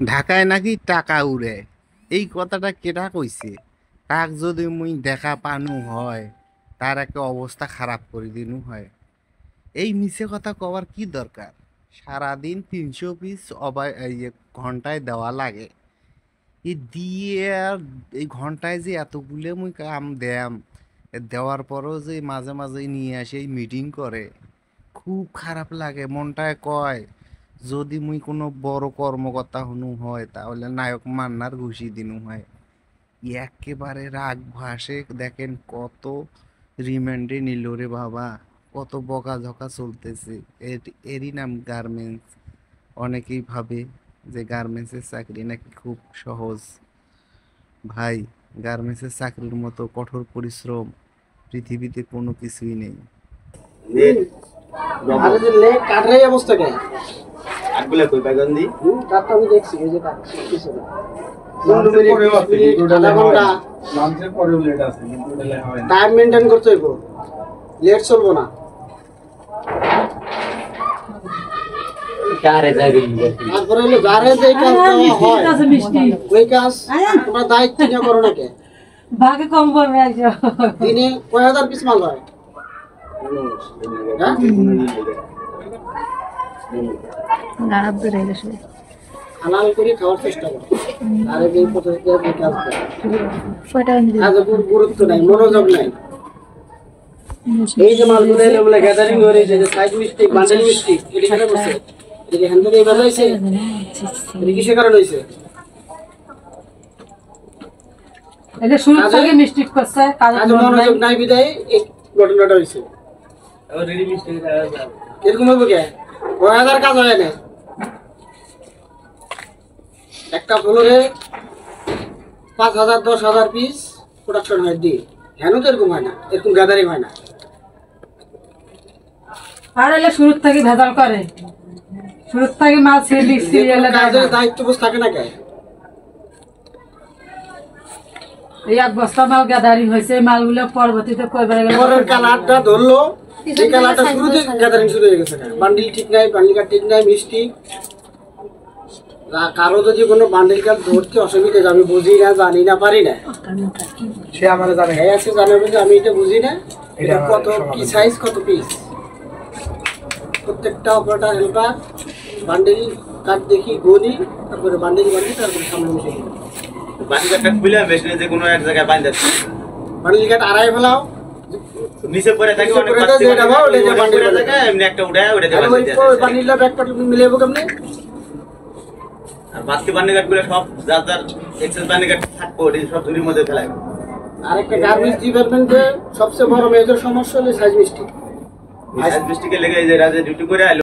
ঢাকায় নাকি টাকা উড়ে। এই কথাটা কেটা কইছে? তাক যদি মুই দেখা পানু হয়, তার একটা অবস্থা খারাপ করে দিনু হয়। এই মিছে কথা কওয়ার কি দরকার? সারাদিন ৩০০ পিস ঘন্টায় দেওয়া লাগে। এই দিয়ে আর এই ঘন্টায় যে এতগুলো মুই কাম দেয়াম, দেওয়ার পরও যে মাঝে মাঝে নিয়ে আসে এই মিটিং করে, খুব খারাপ লাগে। মনটায় কয় যদি মুই কোনো বড় কর্মকর্তা হনু হয় তাহলে নায়ক মান্নার ঘুষি দিনু হয়। একেবারে রাগ ভাসে। দেখেন কত রিমান্ডে নিল রে বাবা, কত বকাঝকা চলতেছে। এরই নাম গার্মেন্টস। অনেকেই ভাবে যে গার্মেন্টসের চাকরি নাকি খুব সহজ। ভাই, গার্মেন্টসের চাকরির মতো কঠোর পরিশ্রম পৃথিবীতে কোনো কিছুই নেই। আরে যে লেগ কাটার এই অবস্থা কেন? আগুলা কই পাগন্দি কাটটা আমি দেখছি এই যে কাট কিছু না। লাঞ্চের পরেও লেট আছে কিন্তু এটা হয় না। টাইম মেইনটেইন করতে হইব, লেট চলবো না। কারে যাবি তারপরে হলো যারে যে কাজ হয় ওই কাজ তোমরা দায়িত্ব নিয়ে করো না কে? ভাগে কম পড়বে একজন। দিনে কয় হাজার পিস মাল হয়? হালাল করে খাওয়ার চেষ্টা করো। আর এই পদ্ধতিতে কাজ করো। কাজে গুরুত্ব নাই, মনোযোগ নাই। এই যে মালগুলো এলো বলে গ্যাদারিং করে যে সাইড মিস্টেক, বান্ডেল মিস্টেক, এটা কেন করছে? এটা হ্যান্ডেল এই বাজাইছে, এটা কিসের কারণে হইছে? এটা শুরু থেকে মিস্টেক করছে, কাজে মনোযোগ নাই বিদায় এই ঘটনাটা হইছে। অলরেডি মিস্টেক এরকম হবে কে? 1000 কাজ হয় না। একটা ফ্লোরে 5000 10,000 পিস প্রোডাকশন হয় দিয়ে। কেন তো এরকম হয় না? এরকম গ্যাদারিং হয় না। আর এলে শুরু থেকে ভেজাল করে, শুরু থেকে মাল সিরিয়ালে কাজের দায়িত্ব বস থাকে না কে? এই এক বস্তা মাল গ্যাদারিং হয়েছে, মালগুলো পরবর্তীতে কয়বার গেল পরের কালারটা ধরলো, এই কালারটা শুরুতে গ্যাদারিং শুরু হয়ে গেছে। বান্ডিল ঠিক নাই, বান্ডিল কার্ড ঠিক নাই, মিষ্টি। কারো যদি কোনো বান্ডিল কার্ড ধরতে অসুবিধা, আমি বুঝি না, জানি না, পারি না, সে আমার জানে হ্যাঁ আছে জানাবে যে আমি এটা বুঝি না, এটা কত কি সাইজ, কত পিস। প্রত্যেকটা অপারেটর হেল্পার বান্ডিল কার্ড দেখি গনি, তারপরে বান্ডিল তারপরে সামনে বসে বান্ডিল কার্ড খুলে মেশিনে যে কোনো এক জায়গায় বাঁধা আছে। বান্ডিল কার্ড আড়াই ফেলাও, নিচে পড়ে থাকে অনেক বান্ডিল জায়গা এমনি একটা উড়ায় উড়ে দেওয়া যায়। বান্ডিলটা ব্যাক পার্ট মিলাবো কেমনে? আর বাকি বান্ডিল কার্ডগুলো সব যার যার এক্সেস বান্ডিল কার্ড থাকবে ওই সব ঝুড়ির মধ্যে ফেলায়। আরেকটা গার্মেন্টস ডিপার্টমেন্টে সবচেয়ে বড় মেজর সমস্যা হলো সাইজ মিস্টেক। সাইজ মিস্টেকে লেগে এই যে রাজে ডিউটি করে